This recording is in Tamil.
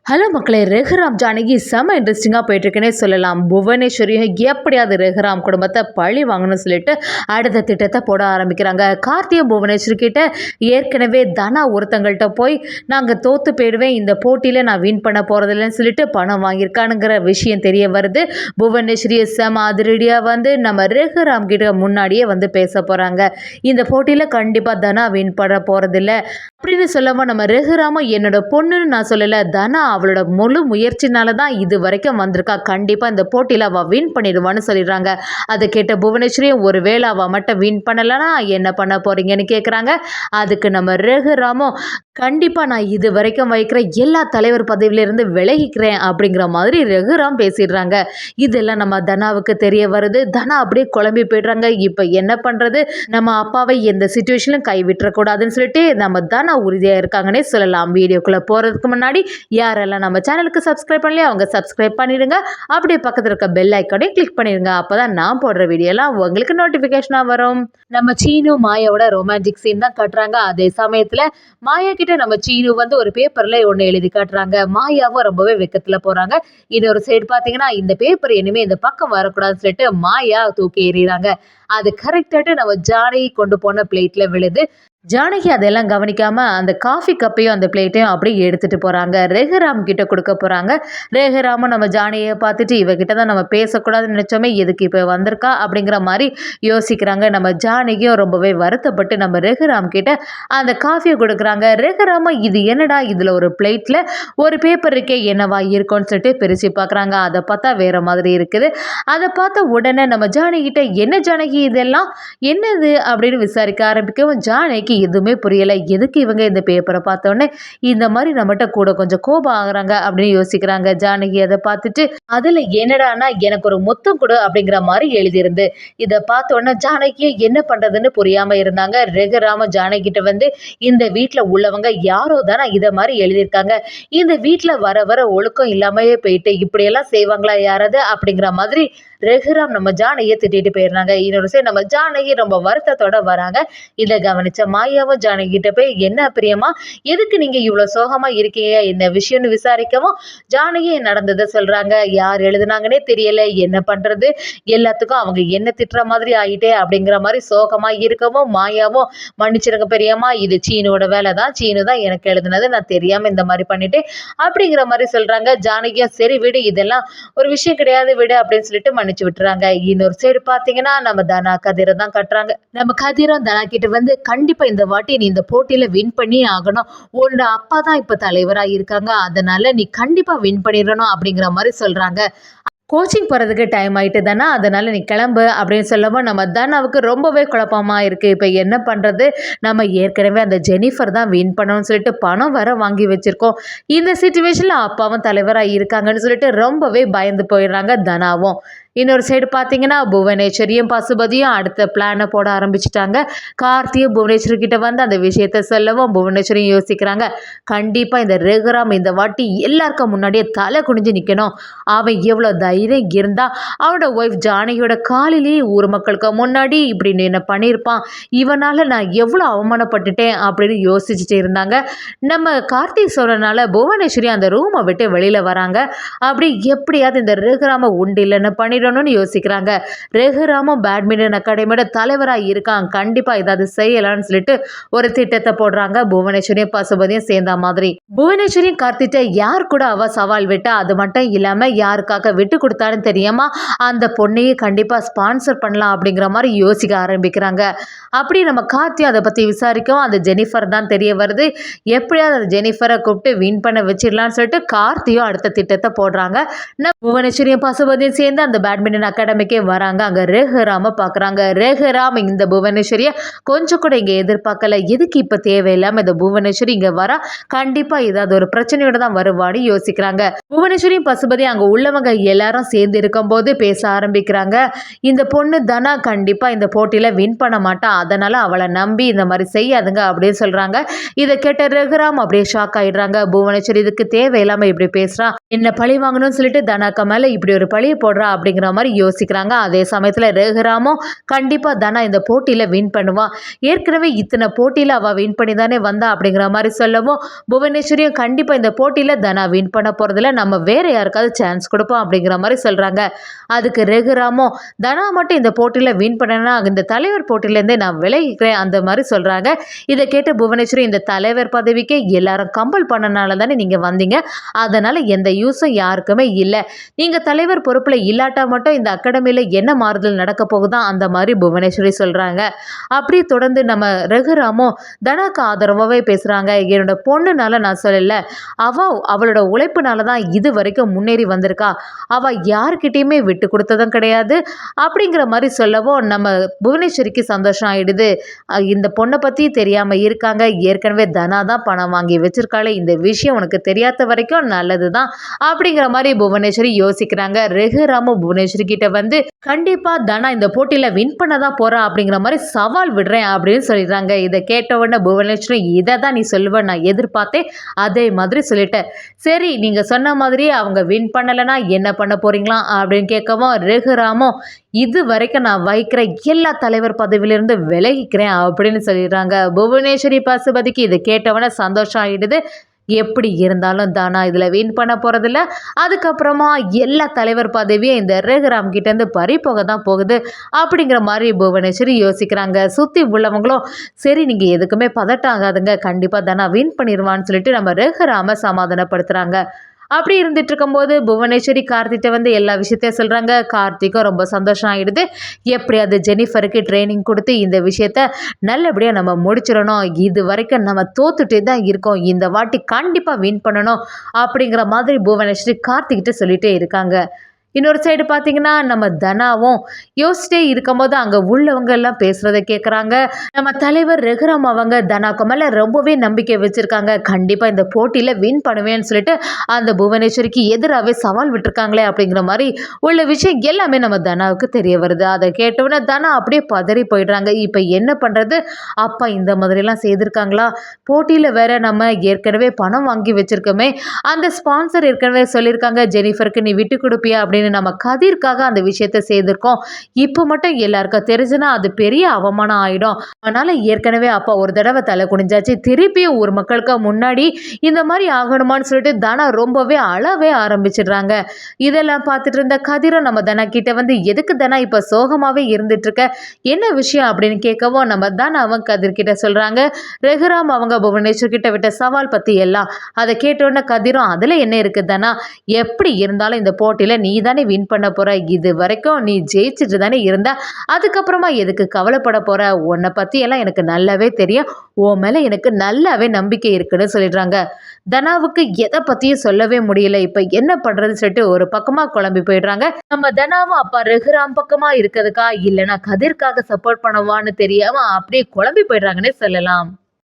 ஹலோ மக்களே, ரகுராம் ஜானகி செம்ம இன்ட்ரெஸ்டிங்காக போயிட்டுருக்குன்னே சொல்லலாம். புவனேஸ்வரியும் எப்படியாவது ரகுராம் குடும்பத்தை பழி வாங்கணும்னு சொல்லிட்டு அடுத்த திட்டத்தை போட ஆரம்பிக்கிறாங்க. கார்த்தியும் புவனேஸ்வரி கிட்ட ஏற்கனவே தனா ஒருத்தங்கள்கிட்ட போய் நாங்கள் தோற்று போயிடுவேன், இந்த போட்டியில் நான் வின் பண்ண போகிறதில்லன்னு சொல்லிட்டு பணம் வாங்கியிருக்கானுங்கிற விஷயம் தெரிய வருது. புவனேஸ்வரி செம அதிரடியாக வந்து நம்ம ரகுராம் கிட்ட முன்னாடியே வந்து பேச போகிறாங்க. இந்த போட்டியில் கண்டிப்பாக தனா வின் பண்ண போகிறதில்ல அப்படின்னு சொல்லவும், நம்ம ரகுராமும் என்னோட பொண்ணுன்னு நான் சொல்லலை, தனா அவளோட முழு முயற்சினால தான் இது வரைக்கும் வந்திருக்கா, கண்டிப்பாக இந்த போட்டியில் அவள் வின் பண்ணிடுவான்னு சொல்லிடுறாங்க. அதை கேட்ட புவனேஸ்வரியும் ஒரு வேளை அவள் மட்டும் வின் பண்ணலைன்னா என்ன பண்ண போகிறீங்கன்னு கேட்குறாங்க. அதுக்கு நம்ம ரகுராமும் கண்டிப்பாக நான் இது வரைக்கும் வைக்கிற எல்லா தலைவர் பதவியிலிருந்து விலகிக்கிறேன் அப்படிங்கிற மாதிரி ரகுராம் பேசிடுறாங்க. இதெல்லாம் நம்ம தனாவுக்கு தெரிய வருது. தனா அப்படியே குழம்பி போய்ட்றாங்க. இப்போ என்ன பண்ணுறது, நம்ம அப்பாவை எந்த சுச்சுவேஷனும் கைவிட்டுறக்கூடாதுன்னு சொல்லிட்டு நம்ம தனா உறுதியாக இருக்காங்கன்னே சொல்லலாம். வீடியோக்குள்ளே போகிறதுக்கு முன்னாடி யாரெல்லாம் நம்ம சேனலுக்கு சப்ஸ்கிரைப் பண்ணலையோ அவங்க சப்ஸ்கிரைப் பண்ணிடுங்க. அப்படியே பக்கத்தில் இருக்க பெல் ஐக்கானையும் கிளிக் பண்ணிடுங்க. அப்போ தான் நான் போடுற வீடியோலாம் உங்களுக்கு நோட்டிஃபிகேஷனாக வரும். நம்ம சீனு மாயாவோட ரொமான்டிக் சீன் தான் கட்டுறாங்க. அதே சமயத்தில் மாயா கிட்ட நம்ம சீனு வந்து ஒரு பேப்பர்ல ஒன்று எழுதி காட்டுறாங்க. மாயாவும் ரொம்பவே வெக்கத்துல போறாங்க. இன்னொரு சைடு பாத்தீங்கன்னா இந்த பேப்பர் இனிமே இந்த பக்கம் வரக்கூடாதுன்னு சொல்லிட்டு மாயா தூக்கி எறிகிறாங்க. அது கரெக்டாட்டு நம்ம ஜானகி கொண்டு போன பிளேட்ல விழுது. ஜானகி அதெல்லாம் கவனிக்காம அந்த காஃபி கப்பையும் அந்த பிளேட்டையும் அப்படியே எடுத்துட்டு போறாங்க. ரகுராம் கிட்ட கொடுக்க போறாங்க. ரகுராமும் நம்ம ஜானகியை பார்த்துட்டு இவகிட்ட தான் நம்ம பேசக்கூடாதுன்னு நினைச்சோமே, எதுக்கு இப்போ வந்திருக்கா அப்படிங்கிற மாதிரி யோசிக்கிறாங்க. நம்ம ஜானகியும் ரொம்பவே வருத்தப்பட்டு நம்ம ரகுராம் கிட்ட அந்த காஃபியை கொடுக்குறாங்க. ரகுராமும் இது என்னடா, இதில் ஒரு பிளேட்டில் ஒரு பேப்பர் இருக்கே, என்னவா இருக்கும்னு சொல்லிட்டு பிரித்து பார்க்குறாங்க. அதை பார்த்தா வேற மாதிரி இருக்குது. அதை பார்த்த உடனே நம்ம ஜானகிட்ட என்ன ஜானகி இதெல்லாம் என்னது அப்படின்னு விசாரிக்க ஆரம்பிக்கவும் ஜானகி எதுவுமே புரியலை. எதுக்கு இவங்க இந்த பேப்பரை பார்த்தோன்னே இந்த மாதிரி நம்மகிட்ட கூட கொஞ்சம் கோபம் ஆகுறாங்க அப்படின்னு யோசிக்கிறாங்க. ஜானகி அதை பார்த்துட்டு அதில் என்னடானா எனக்கு ஒரு மொத்தம் கொடு அப்படிங்கிற மாதிரி எழுதியிருந்து. இதை பார்த்தோன்னே ஜானகி என்ன பண்ணுறதுன்னு புரியாமல் இருந்தாங்க. ரகுராம ஜானகிட்ட வந்து இந்த வீட்டில் உள்ளவங்க யாரோ தானே இதை மாதிரி எழுதியிருக்காங்க, இந்த வீட்டில் வர வர ஒழுக்கம் இல்லாமையே போயிட்டு இப்படியெல்லாம் செய்வாங்களா யாராவது அப்படிங்கிற மாதிரி ரகுராம் நம்ம ஜானகியை திட்டிட்டு போயிடுறாங்க. இன்னொரு சைடு நம்ம ஜானகி ரொம்ப வருத்தத்தோட வராங்க. இதை கவனிச்ச மாயாவும் ஜானகி கிட்ட போய் என்ன பிரியமா, எதுக்கு நீங்க இவ்வளவு சோகமா இருக்கீங்க, என்ன விஷயம்னு விசாரிக்கவும் ஜானகி நடந்ததை சொல்றாங்க. யார் எழுதுனாங்கன்னே தெரியல, என்ன பண்றது, எல்லாத்துக்கும் அவங்க என்ன திட்டுற மாதிரி ஆயிட்டே அப்படிங்கிற மாதிரி சோகமா இருக்கவும் மாயாவும் மன்னிச்சிருங்க பெரியம்மா, இது சீனோட வேலை தான், சீனு தான் எனக்கு எழுதுனது, நான் தெரியாம இந்த மாதிரி பண்ணிட்டேன் அப்படிங்கிற மாதிரி சொல்றாங்க. ஜானகியும் சரி விடு, இதெல்லாம் ஒரு விஷயம் கிடையாது விடு அப்படின்னு சொல்லிட்டு மன்னிச்சு விட்டுறாங்க. இன்னொரு சைடு பாத்தீங்கன்னா நம்ம தனா கதிரை தான் கட்டுறாங்க. நம்ம கதிரும் தனா கிட்ட வந்து கண்டிப்பா இந்த வாட்டி நீ இந்த போட்டியில வின் பண்ணி ஆகணும், உன்னோட அப்பா தான் இப்ப தலைவரா இருக்காங்க, அதனால நீ கண்டிப்பா வின் பண்ணிடணும் அப்படிங்கிற மாதிரி சொல்றாங்க. கோச்சிங் போகிறதுக்கு டைம் ஆகிட்டு தானே, அதனால் நீ கிளம்பு அப்படின்னு சொல்லவும் நம்ம தனாவுக்கு ரொம்பவே குழப்பமாக இருக்குது. இப்போ என்ன பண்ணுறது, நம்ம ஏற்கனவே அந்த ஜெனிஃபர் தான் வின் பண்ணணும்னு சொல்லிட்டு பணம் வர வாங்கி வச்சுருக்கோம், இந்த சுச்சுவேஷனில் அப்பாவும் தலைவராக இருக்காங்கன்னு சொல்லிட்டு ரொம்பவே பயந்து போயிடுறாங்க தனாவும். இன்னொரு சைடு பார்த்தீங்கன்னா புவனேஸ்வரியும் பசுபதியும் அடுத்த பிளானை போட ஆரம்பிச்சிட்டாங்க. கார்த்தியும் புவனேஸ்வரி கிட்ட வந்து அந்த விஷயத்த சொல்லவும் புவனேஸ்வரியும் யோசிக்கிறாங்க. கண்டிப்பாக இந்த ரகுராம் இந்த வாட்டி எல்லாருக்கும் முன்னாடியே தலை குனிஞ்சு நிற்கணும், அவன் எவ்வளோ தைரியம் இருந்தால் அவனோட ஒய்ஃப் ஜானகியோட காலிலேயே ஊர் மக்களுக்கு முன்னாடி இப்படி என்ன பண்ணியிருப்பான், இவனால் நான் எவ்வளோ அவமானப்பட்டுட்டேன் அப்படின்னு யோசிச்சுட்டு இருந்தாங்க. நம்ம கார்த்திக் சொல்கிறனால புவனேஸ்வரி அந்த ரூமை விட்டு வெளியில் வராங்க. அப்படி எப்படியாவது இந்த ரகுராமை உண்டு இல்லைன்னு பண்ணிட்டு யோசிக்கிறாங்க. ரகுராமும் பேட்மிண்டன் அகாடமியோட தலைவராக இருக்கான், கண்டிப்பா ஏதாவது செய்யலாம்னு சொல்லிட்டு ஒரு திட்டத்தை போடுறாங்க. புவனேஸ்வரியும் பசுபதியும் சேர்ந்த மாதிரி புவனேஸ்வரியும் கார்த்திட்ட யார் கூட அவ சவால் விட்டா, அது மட்டும் இல்லாம யாருக்காக விட்டு கொடுத்தான்னு தெரியாம அந்த பொண்ணையே கண்டிப்பா ஸ்பான்சர் பண்ணலாம் அப்படிங்கிற மாதிரி யோசிக்க ஆரம்பிக்கிறாங்க. அப்படி நம்ம கார்த்தி அதை பத்தி விசாரிக்கவும் அந்த ஜெனிஃபர் தான் தெரிய வருது. எப்படியாவது அந்த ஜெனிஃபரை கூப்பிட்டு வின் பண்ண வச்சிடலாம்னு சொல்லிட்டு கார்த்தியும் அடுத்த திட்டத்தை போடுறாங்க. புவனேஸ்வரியும் பசுபதியும் சேர்ந்து அந்த பேட்மிண்டன் அகாடமிக்கே வராங்க. அங்கே ரகுராம பார்க்குறாங்க. ரகுராம் இந்த புவனேஸ்வரியை கொஞ்சம் கூட இங்கே எதிர்பார்க்கல, எதுக்கு இப்போ தேவையில்லாமல் இந்த புவனேஸ்வரி இங்கே வரா, கண்டிப்பாக ஏதாவது ஒரு பிரச்சனையோட தான் வருவான்னு யோசிக்கிறாங்க. புவனேஸ்வரியும் பசுபதி அங்கே உள்ளவங்க எல்லாரும் சேர்ந்து இருக்கும்போது பேச ஆரம்பிக்கிறாங்க. இந்த பொண்ணு தனா கண்டிப்பாக இந்த போட்டியில் வின் பண்ண மாட்டா, அதனால் அவளை நம்பி இந்த மாதிரி செய்யாதுங்க அப்படின்னு சொல்கிறாங்க. இதை கேட்ட ரகுராம் அப்படியே ஷாக் ஆகிடுறாங்க. புவனேஸ்வரி இதுக்கு தேவையில்லாமல் இப்படி பேசுகிறான், என்ன பழி வாங்கணும்னு சொல்லிட்டு தனாக்கா மேலே இப்படி ஒரு பழியை போடுறா அப்படிங்கிற அப்படிங்கிற மாதிரி யோசிக்கிறாங்க. அதே சமயத்தில் ரகுராமும் கண்டிப்பாக தனா இந்த போட்டியில் வின் பண்ணுவான், ஏற்கனவே இத்தனை போட்டியில் அவள் வின் பண்ணி தானே வந்தா அப்படிங்கிற மாதிரி சொல்லவும் புவனேஸ்வரியும் கண்டிப்பாக இந்த போட்டியில் தனா வின் பண்ண போகிறதில்ல, நம்ம வேற யாருக்காவது சான்ஸ் கொடுப்போம் அப்படிங்கிற மாதிரி சொல்கிறாங்க. அதுக்கு ரகுராமும் தனா மட்டும் இந்த போட்டியில் வின் பண்ணனா இந்த தலைவர் போட்டியிலேருந்தே நான் விலகிக்கிறேன் அந்த மாதிரி சொல்கிறாங்க. இதை கேட்ட புவனேஸ்வரி, இந்த தலைவர் பதவிக்கே எல்லாரும் கம்பல் பண்ணனால தானே நீங்கள் வந்தீங்க, அதனால் எந்த யூஸும் யாருக்குமே இல்லை, நீங்கள் தலைவர் பொறுப்பில் இல்லாட்டா மட்டும் இந்த அகாடமியில் என்ன மாறுதல் நடக்க போகுதா அந்த மாதிரி புவனேஸ்வரி சொல்கிறாங்க. அப்படியே தொடர்ந்து நம்ம ரகுராமும் தனாக்கு ஆதரவாகவே பேசுகிறாங்க. என்னோட பொண்ணுனால நான் சொல்லலை, அவளோட உழைப்புனால தான் இது வரைக்கும் முன்னேறி வந்திருக்கா, அவள் யாருக்கிட்டேயுமே விட்டு கொடுத்ததும் கிடையாது அப்படிங்கிற மாதிரி சொல்லவும் நம்ம புவனேஸ்வரிக்கு சந்தோஷம் ஆயிடுது. இந்த பொண்ணை பற்றி தெரியாமல் இருக்காங்க, ஏற்கனவே தனா தான் பணம் வாங்கி வச்சிருக்காளே, இந்த விஷயம் உனக்கு தெரியாத வரைக்கும் நல்லது தான் அப்படிங்கிற மாதிரி புவனேஸ்வரி யோசிக்கிறாங்க. ரகுராமும் புவனேஸ்வரி கிட்ட வந்து கண்டிப்பாக தனா இந்த போட்டியில் வின் பண்ண தான் போகிறா அப்படிங்கிற மாதிரி சவால் விடுறேன் அப்படின்னு சொல்லிடுறாங்க. இதை கேட்ட உடனே புவனேஸ்வரி, இதை தான் நீ சொல்லுவேன் நான் எதிர்பார்த்தேன், அதே மாதிரி சொல்லிட்டேன், சரி நீங்கள் சொன்ன மாதிரி அவங்க வின் பண்ணலைன்னா என்ன பண்ண போறீங்களா அப்படின்னு கேட்கவும் ரகுராமும், இது வரைக்கும் நான் வைக்கிற எல்லா தலைவர் பதவியிலிருந்து விலகிக்கிறேன் அப்படின்னு சொல்லிடுறாங்க. புவனேஸ்வரி பசுபதிக்கு இது கேட்டவன சந்தோஷம் ஆயிடுது. எப்படி இருந்தாலும் தானா இதில் வின் பண்ண போகிறதில்ல, அதுக்கப்புறமா எல்லா தலைவர் பதவியும் இந்த ரகுராம் கிட்டேருந்து பறி போக தான் போகுது அப்படிங்கிற மாதிரி புவனேஸ்வரி யோசிக்கிறாங்க. சுற்றி உள்ளவங்களும் சரி நீங்கள் எதுக்குமே பதட்டம் ஆகாதுங்க, கண்டிப்பாக தானா வின் பண்ணிடுவான்னு சொல்லிட்டு நம்ம ரகுராமை சமாதானப்படுத்துகிறாங்க. அப்படி இருந்துட்டு இருக்கும்போது புவனேஸ்வரி கார்த்திகிட்ட வந்து எல்லா விஷயத்தையும் சொல்கிறாங்க. கார்த்திக்கும் ரொம்ப சந்தோஷம் ஆகிடுது. எப்படியாவது ஜெனிஃபருக்கு ட்ரைனிங் கொடுத்து இந்த விஷயத்த நல்லபடியாக நம்ம முடிச்சிடணும், இது வரைக்கும் நம்ம தோத்துட்டே தான் இருக்கோம், இந்த வாட்டி கண்டிப்பாக வின் பண்ணணும் அப்படிங்கிற மாதிரி புவனேஸ்வரி கார்த்திகிட்ட சொல்லிகிட்டே இருக்காங்க. இன்னொரு சைடு பார்த்தீங்கன்னா நம்ம தனாவும் யோசிச்சிட்டே இருக்கும்போது அங்கே உள்ளவங்க எல்லாம் பேசுகிறத கேட்குறாங்க. நம்ம தலைவர் ரகுராம் அவங்க தனாக்கு மேலே ரொம்பவே நம்பிக்கை வச்சுருக்காங்க, கண்டிப்பாக இந்த போட்டியில் வின் பண்ணுவேன்னு சொல்லிட்டு அந்த புவனேஸ்வரிக்கு எதிராகவே சவால் விட்டுருக்காங்களே அப்படிங்கிற மாதிரி உள்ள விஷயம் எல்லாமே நம்ம தனாவுக்கு தெரிய வருது. அதை கேட்டவுடனே தனா அப்படியே பதறி போயிடுறாங்க. இப்போ என்ன பண்ணுறது, அப்பா இந்த மாதிரிலாம் செய்திருக்காங்களா, போட்டியில் வேற நம்ம ஏற்கனவே பணம் வாங்கி வச்சுருக்கோமே, அந்த ஸ்பான்சர் ஏற்கனவே சொல்லியிருக்காங்க ஜெனிஃபருக்கு நீ விட்டு கொடுப்பியா அப்படின்னு, நம்ம கதிர்க்காக அந்த விஷயத்தை செய்திருக்கோம், இப்போ மட்டும் எல்லாருக்கும் தெரிஞ்சுன்னா அது பெரிய அவமானம் ஆயிடும், அதனால ஏற்கனவே அப்பா ஒரு தடவை தலை குனிஞ்சாச்சு, திருப்பியும் ஒரு மக்களுக்கு முன்னாடி இந்த மாதிரி ஆகணுமான்னு சொல்லிட்டு தனா ரொம்பவே அழவே ஆரம்பிச்சிடுறாங்க. இதெல்லாம் பார்த்துட்டு இருந்த கதிரும் நம்ம தனா கிட்ட வந்து எதுக்கு தனா இப்போ சோகமாகவே இருந்துட்டு இருக்க, என்ன விஷயம் அப்படின்னு கேட்கவும் நம்ம தனாவும் கதிர்கிட்ட சொல்கிறாங்க ரகுராம் அவங்க புவனேஸ்வர் கிட்ட விட்ட சவால் பற்றி எல்லாம். அதை கேட்டோன்னே கதிரும் அதில் என்ன இருக்குது தானா, எப்படி இருந்தாலும் இந்த போட்டியில் நீ தானே வின் பண்ண போற, இது வரைக்கும் நீ ஜெயிச்சுட்டு தானே இருந்த, அதுக்கப்புறமா எதுக்கு கவலைப்பட போற, உன்னை பற்றி எல்லாம் எனக்கு நல்லாவே தெரியும், உன் மேலே எனக்கு நல்லாவே நம்பிக்கை இருக்குன்னு சொல்லிடுறாங்க. தனாவுக்கு எதை பற்றியும் சொல்லவே முடியல, இப்போ என்ன பண்ணுறதுன்னு சொல்லிட்டு ஒரு பக்கமாக குழம்பி போயிடுறாங்க. நம்ம தனாவும் அப்பா ரகுராம் பக்கமாக இருக்கிறதுக்கா இல்லைனா கதிர்க்காக சப்போர்ட் பண்ணுவான்னு தெரியாமல் அப்படியே குழம்பி போயிடுறாங்கன்னே சொல்லலாம்.